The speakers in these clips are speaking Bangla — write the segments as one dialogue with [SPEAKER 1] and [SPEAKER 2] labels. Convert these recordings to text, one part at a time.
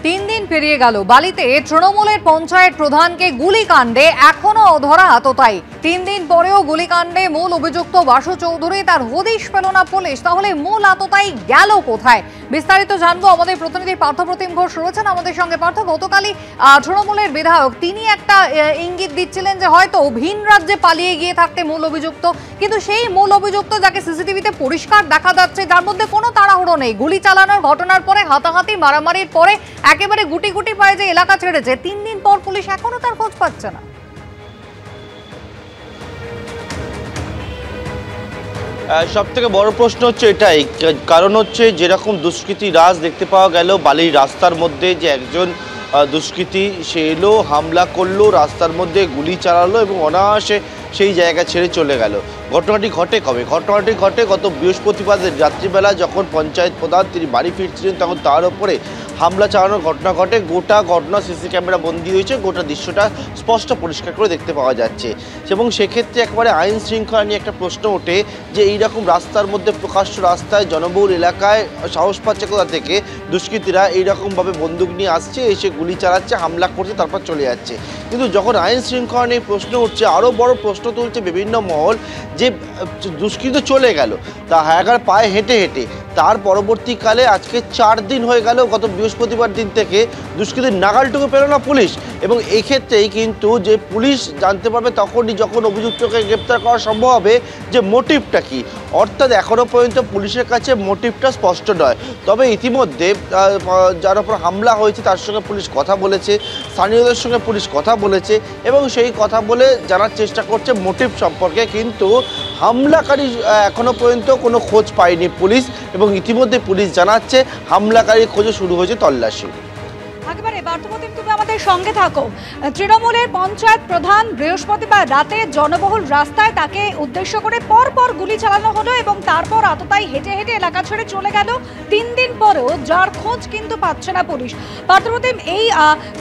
[SPEAKER 1] তিন দিন পেরিয়ে গেল, বালিতে তৃণমূলের পঞ্চায়েত প্রধানকে গুলিকাণ্ডে এখনো অধরা আততায়ী। 3 দিন পরেও গুলিকাণ্ডে মূল অভিযুক্ত বাসু চৌধুরী, তার হদিশ পেল না পুলিশ। তাহলে মূল আততায়ী গেল কোথায়? বিস্তারিত জানবো, আমাদের প্রতিনিধি পার্থপ্রতিম ঘোষ রয়েছেন আমাদের সঙ্গে। পার্থ, গতকালই তৃণমূলের বিধায়ক তিনি একটা ইঙ্গিত দিচ্ছিলেন যে হয়তো ভিন রাজ্যে পালিয়ে গিয়ে থাকতে মূল অভিযুক্ত, কিন্তু সেই মূল অভিযুক্ত যাকে সিসিটিভিতে পরিষ্কার দেখা যাচ্ছে, যার মধ্যে কোনো তাড়াহুড়ো নেই, গুলি চালানোর ঘটনার পরে হাতাহাতি মারামারির পরে একেবারে গুটি গুটি পায়ে যে এলাকা ছেড়েছে, 3 দিন পর পুলিশ এখনো তার খোঁজ পাচ্ছে না।
[SPEAKER 2] সব থেকে বড় প্রশ্ন হচ্ছে এটাই, কারণ হচ্ছে যেরকম দুষ্কৃতী রাজ দেখতে পাওয়া গেল বালির রাস্তার মধ্যে, যে একজন দুষ্কৃতী সে এলো, হামলা করলো, রাস্তার মধ্যে গুলি চালালো এবং অনায়াসে সেই জায়গা ছেড়ে চলে গেল। ঘটনাটি ঘটে কবে? ঘটনাটি ঘটে গত বৃহস্পতিবার রাত্রিবেলা, যখন পঞ্চায়েত প্রধান তিনি বাড়ি ফিরছিলেন, তখন তার উপরে হামলা চালানোর ঘটনা ঘটে। গোটা ঘটনা সিসি ক্যামেরা বন্দী হয়েছে, গোটা দৃশ্যটা স্পষ্ট পরিষ্কার করে দেখতে পাওয়া যাচ্ছে। এবং সেক্ষেত্রে একেবারে আইন শৃঙ্খলা নিয়ে একটা প্রশ্ন ওঠে যে এইরকম রাস্তার মধ্যে, প্রকাশ্য রাস্তায়, জনবহুল এলাকায় সাহস পাচ্ছে কোথা থেকে দুষ্কৃতীরা এইরকমভাবে বন্দুক নিয়ে আসছে, এসে গুলি চালাচ্ছে, হামলা করছে, তারপর চলে যাচ্ছে। কিন্তু যখন আইন শৃঙ্খলা নিয়ে প্রশ্ন উঠছে, আরও বড় প্রশ্ন তুলছে বিভিন্ন মহল যে দুষ্কৃতী চলে গেল তা হায়গার পায়ে হেঁটে হেঁটে, তার পরবর্তীকালে আজকে 4 দিন হয়ে গেল, গত বৃহস্পতিবার দিন থেকে দুষ্কৃতীর নাগালটুকু পেল না পুলিশ। এবং এই ক্ষেত্রেই কিন্তু যে পুলিশ জানতে পারবে তখনই যখন অভিযুক্তকে গ্রেপ্তার করা সম্ভব হবে যে মোটিভটা কী। অর্থাৎ এখনও পর্যন্ত পুলিশের কাছে মোটিভটা স্পষ্ট নয়। তবে ইতিমধ্যে যার উপর হামলা হয়েছে তার সঙ্গে পুলিশ কথা বলেছে, স্থানীয়দের সঙ্গে পুলিশ কথা বলেছে এবং সেই কথা বলে জানার চেষ্টা করছে মোটিভ সম্পর্কে। কিন্তু হামলাকারী এখনও পর্যন্ত কোনো খোঁজ পায়নি পুলিশ, এবং ইতিমধ্যে পুলিশ জানাচ্ছে হামলাকারীর খোঁজে শুরু হয়েছে তল্লাশি।
[SPEAKER 3] একেবারে পার্থপ্রতিম, তুমি আমাদের সঙ্গে থাকো। তৃণমূলের পঞ্চায়েত প্রধান বৃহস্পতিবার রাতে জনবহুল রাস্তায় তাকে উদ্দেশ্য করে পরপর গুলি চালানো হলো এবং তারপর আততায়ী হেঁটে হেঁটে এলাকা ছেড়ে চলে গেল। 3 দিন পরেও যার খোঁজ কিন্তু পাচ্ছে না পুলিশ। পার্থপ্রতিম, এই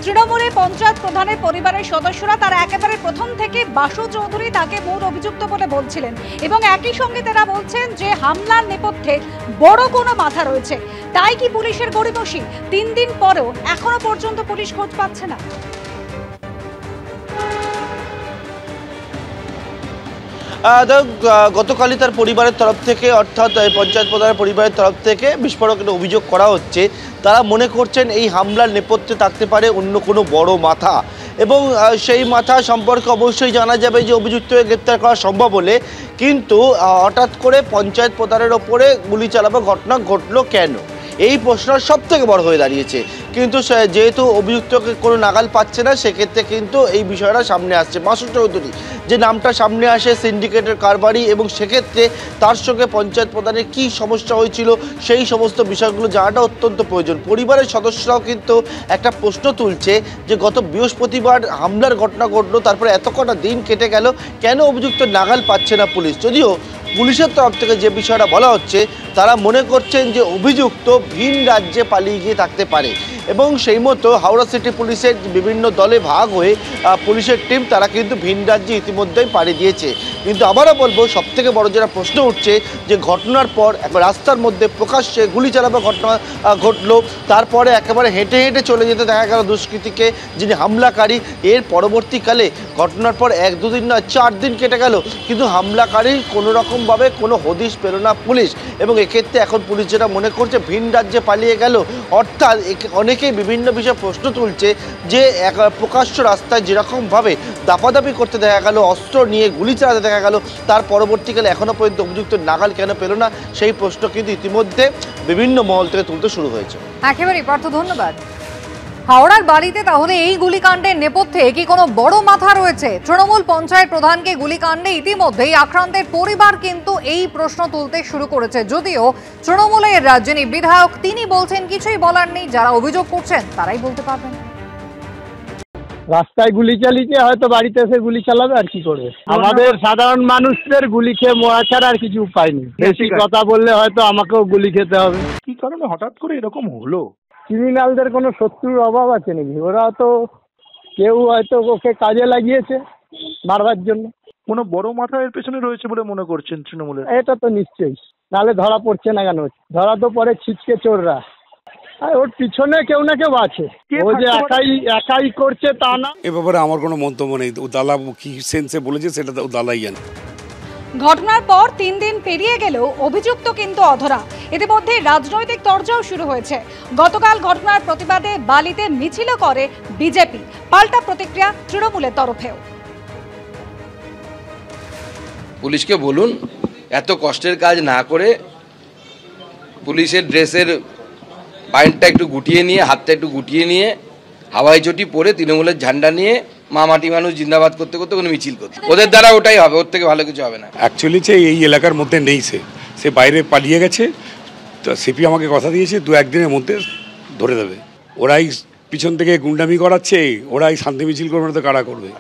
[SPEAKER 3] তৃণমূলের পঞ্চায়েত প্রধানের পরিবারের সদস্যরা তারা একেবারে প্রথম থেকে বাসু চৌধুরী তাকে মূল অভিযুক্ত বলে বলছিলেন এবং একই সঙ্গে তারা বলছেন যে হামলার নেপথ্যে বড় কোনো মাথা রয়েছে। তাই কি পুলিশের গড়িমসি? 3 দিন পরেও এখনো পর্যন্ত পুলিশ খোঁজ পাচ্ছে না।
[SPEAKER 2] গতকালই তার পরিবারের তরফ থেকে, অর্থাৎ পঞ্চায়েত প্রধানের পরিবারের তরফ থেকে বিস্ফোরকের অভিযোগ করা হচ্ছে। তারা মনে করছেন এই হামলার নেপথ্যে থাকতে পারে অন্য কোনো বড় মাথা, এবং সেই মাথা সম্পর্কে অবশ্যই জানা যাবে যে অভিযুক্তকে গ্রেপ্তার করা সম্ভব হলে। কিন্তু হঠাৎ করে পঞ্চায়েত প্রধানের ওপরে গুলি চালানোর ঘটনা ঘটলো কেন, এই প্রশ্ন সব থেকে বড় হয়ে দাঁড়িয়েছে। কিন্তু যেহেতু অভিযুক্তকে কোনো নাগাল পাচ্ছে না, সেক্ষেত্রে কিন্তু এই বিষয়টা সামনে আসছে। বাসু চৌধুরী যে নামটা সামনে আসে, সিন্ডিকেটের কারবারি, এবং সেক্ষেত্রে তার সঙ্গে পঞ্চায়েত প্রধানের কী সমস্যা হয়েছিল সেই সমস্ত বিষয়গুলো জানাটা অত্যন্ত প্রয়োজন। পরিবারের সদস্যরাও কিন্তু একটা প্রশ্ন তুলছে যে গত বৃহস্পতিবার হামলার ঘটনা ঘটলো, তারপরে এত কটা দিন কেটে গেল, কেন অভিযুক্ত নাগাল পাচ্ছে না পুলিশ? যদিও পুলিশের তরফ থেকে যে বিষয়টা বলা হচ্ছে, তারা মনে করছেন যে অভিযুক্ত ভিন রাজ্যে পালিয়ে গিয়ে থাকতে পারে, এবং সেই মতো হাওড়া সিটি পুলিশের বিভিন্ন দলে ভাগ হয়ে পুলিশের টিম তারা কিন্তু ভিন রাজ্যে ইতিমধ্যেই পাড়ি দিয়েছে। কিন্তু আবারও বলবো, সবথেকে বড় যেটা প্রশ্ন উঠছে যে ঘটনার পর রাস্তার মধ্যে প্রকাশ্যে গুলি চালানোর ঘটনা ঘটলো, তারপরে একেবারে হেঁটে হেঁটে চলে যেতে দেখা গেল দুষ্কৃতীকে, যিনি হামলাকারী। এর পরবর্তীকালে ঘটনার পর 1-2 দিন নয় 4 দিন কেটে গেল, কিন্তু হামলাকারীর কোনো রকমভাবে কোনো হদিশ পেল না পুলিশ। এবং এক্ষেত্রে এখন পুলিশ যেটা মনে করছে ভিন রাজ্যে পালিয়ে গেল। অর্থাৎ অনেকেই বিভিন্ন বিষয়ে প্রশ্ন তুলছে যে প্রকাশ্য রাস্তায় যেরকমভাবে দাপাদাপি করতে দেখা গেল, অস্ত্র নিয়ে গুলি চালাতে দেখা গেল, তার পরবর্তীকালে এখনও পর্যন্ত অভিযুক্ত নাগাল কেন পেল না, সেই প্রশ্ন কিন্তু ইতিমধ্যে বিভিন্ন মহল থেকে তুলতে শুরু হয়েছে।
[SPEAKER 1] একেবারেই পার্থ, ধন্যবাদ। হাওড়ার বাড়িতে তাহলে এই গুলিকাণ্ডের নেপথ্যে কি কোনো বড় মাথা রয়েছে? তৃণমূল পঞ্চায়েত প্রধানকে গুলিকাণ্ডে ইতিমধ্যেই আক্রান্তের পরিবার কিন্তু এই প্রশ্ন তুলতে শুরু করেছে। যদিও তৃণমূলের যিনি বিধায়ক তিনি বলছেন কিছুই বলার নেই, যারা অভিযোগ করছেন তারাই বলতে পারবেন।
[SPEAKER 4] রাস্তায় গুলি চালিয়েছে, হয়তো বাড়িতে এসে গুলি চালাবে, আর কি করবে? আমাদের সাধারণ মানুষদের গুলি খেয়ে মরা ছাড়া আর কিছু উপায় নেই। বেশি কথা বললে হয়তো আমাকেও গুলি খেতে হবে।
[SPEAKER 5] কি কারণে হঠাৎ করে এরকম হলো?
[SPEAKER 4] ক্রিমিনালদের কোনো শত্রুর অভাব আছে নাকি? ওরা তো কেউ হয়তো ওকে কাজে লাগিয়েছে মারবার জন্য।
[SPEAKER 5] কোনো বড় মাথা এর পেছনে রয়েছে বলে মনে করছেন তৃণমূলের?
[SPEAKER 4] এটা তো নিশ্চয়ই, নাহলে ধরা পড়ছে না কেন? ধরা তো পড়ে ছিচকে চোররা। আর ওর পিছনে কেউ না কেউ আছে, ও যে একাই করছে তা না।
[SPEAKER 6] এ ব্যাপারে আমার কোনো মন্তব্য নেই। ও দালা কি সেন্সে বলেছে সেটা ও দালাই জানে।
[SPEAKER 3] ঘটনার পর 3 দিন পেরিয়ে গেলেও অভিযুক্ত কিন্তু অধরা। ইতিমধ্যে রাজনৈতিক তরজাও শুরু হয়েছে। গতকাল ঘটনার প্রতিবাদে বালিতে মিছিল করে বিজেপি, পাল্টা প্রতিক্রিয়া তৃণমূলের তরফেও।
[SPEAKER 7] পুলিশকে বলুন এত কষ্টের কাজ না করে পুলিশের ড্রেসের প্যান্টটা একটু গুটিয়ে নিয়ে, হাতটা একটু গুটিয়ে নিয়ে, হাওয়াই চটি পরে তৃণমূলের ঝান্ডা নিয়ে মা মাটি মানুষ জিন্দাবাদ করতে করতে কোনো মিছিল করতে, ওদের দ্বারা ওটাই হবে, ওর থেকে ভালো কিছু হবে না।
[SPEAKER 6] অ্যাকচুয়ালি এই এলাকার মধ্যে নেই, সে বাইরে পালিয়ে গেছে। তো সিপি আমাকে কথা দিয়েছে 2-1 দিনের মধ্যে ধরে দেবে। ওরাই পিছন থেকে গুন্ডামি করাচ্ছে, ওরাই শান্তি মিছিল করবে না তো কারা করবে।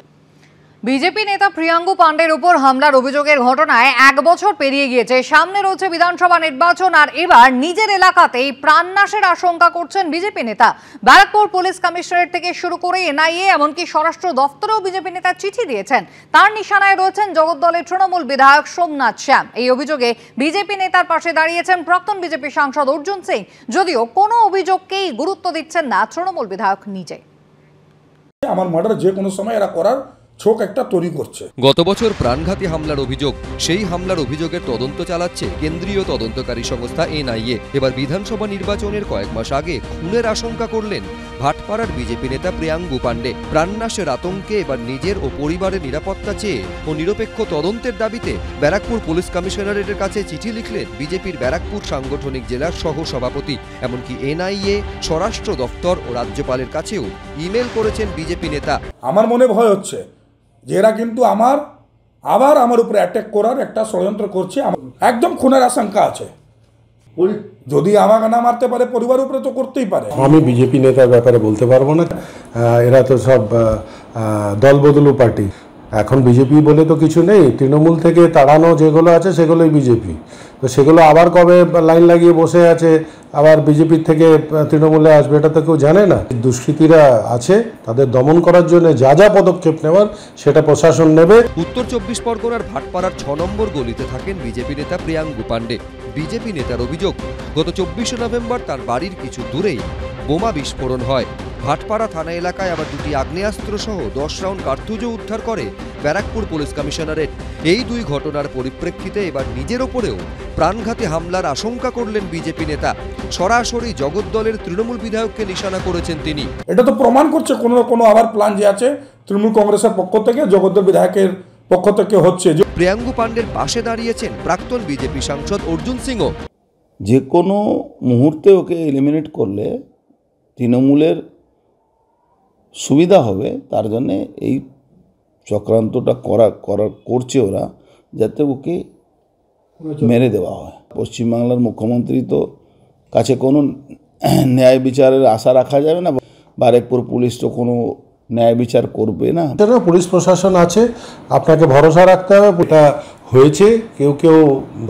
[SPEAKER 1] বিজেপি নেতা প্রিয়াঙ্গু পাণ্ডের উপর হামলার অভিযোগের ঘটনায় 1 বছর পেরিয়ে গিয়েছে। সামনে রয়েছে বিধানসভা নির্বাচন, আর এবার নিজের এলাকাতেই প্রাণনাশের আশঙ্কা করছেন বিজেপি নেতা। ব্যারাকপুর পুলিশ কমিশনারেট থেকে শুরু করে এনআইএ এমনকি স্বরাষ্ট্র দফতরেও বিজেপি নেতা চিঠি দিয়েছেন। তার নিশানায় রয়েছেন জগদ্দলের তৃণমূল বিধায়ক সোমনাথ শ্যাম। এই অভিযোগে বিজেপি নেতার পাশে দাঁড়িয়েছেন প্রাক্তন বিজেপি সাংসদ অর্জুন সিং, যদিও কোনো অভিযোগকেই গুরুত্ব দিচ্ছেন না তৃণমূল বিধায়ক নিজে।
[SPEAKER 8] আমার মার্ডার যে কোনো সময় এরা করার ছোক একটা তৈরি করছে।
[SPEAKER 9] গত বছর প্রাণঘাতী হামলার অভিযোগ, সেই হামলার অভিযোগের তদন্ত চালাচ্ছে কেন্দ্রীয় তদন্তকারী সংস্থা এনআইএ। এবার বিধানসভা নির্বাচনের কয়েক মাস আগে খুনের আশঙ্কা করলেন ভাটপাড়ার বিজেপি নেতা প্রিয়াঙ্গু পাণ্ডে। প্রাণনাশের আতঙ্কে এবার নিজের ও পরিবারের নিরাপত্তা চেয়ে ও নিরপেক্ষ তদন্তের দাবিতে ব্যারাকপুর পুলিশ কমিশনারেটের কাছে চিঠি লিখলেন বিজেপির ব্যারাকপুর সাংগঠনিক জেলার সহ সভাপতি। এমনকি এনআইএ, স্বরাষ্ট্র দফতর ও রাজ্যপালের কাছেও ইমেল করেছেন বিজেপি নেতা।
[SPEAKER 8] আমার মনে ভয় হচ্ছে যে এরা কিন্তু আবার আমার উপরে অ্যাটাক করার একটা ষড়যন্ত্র করছে। একদম খুনের আশঙ্কা আছে। যদি আমাকে না মারতে পারে পরিবারের উপরে তো করতেই পারে।
[SPEAKER 10] আমি বিজেপি নেতার ব্যাপারে বলতে পারবো না, এরা তো সব দলবদলু পার্টি। এখন বিজেপি বলে তো কিছু নেই, তৃণমূল থেকে তাড়ানো যেগুলো আছে সেগুলোই বিজেপি। তো সেগুলো আবার কবে লাইন লাগিয়ে বসে আছে আবার বিজেপির থেকে তৃণমূলে আসবে, এটা তো কেউ জানে না। দুষ্কৃতীরা আছে, তাদের দমন করার জন্য যা যা পদক্ষেপ নেওয়ার সেটা প্রশাসন নেবে।
[SPEAKER 9] উত্তর 24 পরগনার ভাটপাড়ার 6 নম্বর গলিতে থাকেন বিজেপি নেতা প্রিয়াঙ্গু পাণ্ডে। বিজেপি নেতার অভিযোগ, গত 24 নভেম্বর তার বাড়ির কিছু দূরেই বোমা বিস্ফোরণ হয়। ভাটপাড়া থানা এলাকায় আবার 2টি আগ্নেয়াস্ত্র সহ 10 রাউন্ড কার্তুজও উদ্ধার করে ব্যারাকপুর পুলিশ কমিশনারেট। এই 2 ঘটনার পরিপ্রেক্ষিতে এবার নিজের ওপরেও প্রাণঘাতী হামলার আশঙ্কা করলেন বিজেপি নেতা। সরাসরি জগদ্দলের তৃণমূল বিধায়ককে নিশানা করেছেন তিনি।
[SPEAKER 8] এটা তো প্রমাণ করছে কোনো না কোনো আবার প্ল্যান যে আছে তৃণমূল কংগ্রেসের পক্ষ থেকে, জগদ্দল বিধায়কের পক্ষ থেকে হচ্ছে।
[SPEAKER 9] প্রিয়াঙ্গু পাণ্ডের পাশে দাঁড়িয়েছেন প্রাক্তন বিজেপি সাংসদ অর্জুন সিংও।
[SPEAKER 11] যে কোনো মুহূর্তে ওকে এলিমিনেট করলে তৃণমূলের সুবিধা হবে, তার জন্যে এই চক্রান্তটা করছে ওরা, যাতে ওকে মেরে দেওয়া হয়। পশ্চিমবাংলার মুখ্যমন্ত্রী তো কাছে কোনো ন্যায় বিচারের আশা রাখা যাবে না, ব্যারাকপুর পুলিশ তো কোনো ন্যায় বিচার করবে না।
[SPEAKER 10] পুলিশ প্রশাসন আছে, আপনাকে ভরসা রাখতে হবে। এটা হয়েছে, কেউ কেউ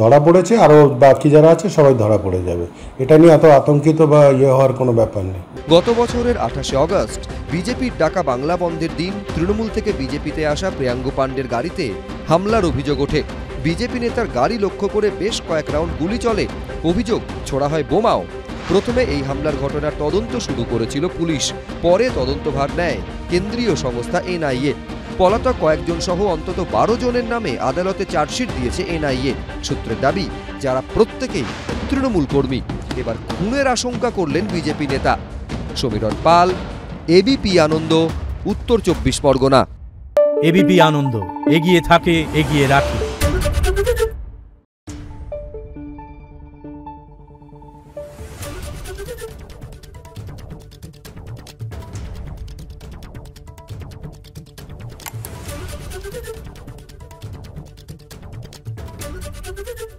[SPEAKER 10] ধরা পড়েছে, আরও বাকি যারা আছে সবাই ধরা পড়ে যাবে। এটা নিয়ে এত আতঙ্কিত বা হওয়ার কোনো ব্যাপার নেই।
[SPEAKER 9] গত বছরের 28শে অগস্ট বিজেপির ডাকা বাংলা বন্ধের দিন তৃণমূল থেকে বিজেপিতে আসা প্রিয়াঙ্গু পাণ্ডের গাড়িতে হামলার অভিযোগ ওঠে। বিজেপি নেতার গাড়ি লক্ষ্য করে বেশ কয়েক রাউন্ড গুলি চলে, অভিযোগ ছোড়া হয় বোমাও। প্রথমে এই হামলার ঘটনার তদন্ত শুরু করেছিল পুলিশ, পরে তদন্তভার নেয় কেন্দ্রীয় সংস্থা এনআইএ। পলাতক কয়েকজন সহ অন্তত 12 জনের নামে আদালতে চার্জশিট দিয়েছে এনআইএ। সূত্রের দাবি, যারা প্রত্যেকেই তৃণমূল কর্মী। এবার খুনের আশঙ্কা করলেন বিজেপি নেতা। সমীরণ পাল, এবিপি আনন্দ, উত্তর 24 পরগনা।
[SPEAKER 12] এবিপি আনন্দ, এগিয়ে থাকে, এগিয়ে রাখে।
[SPEAKER 13] Thank you.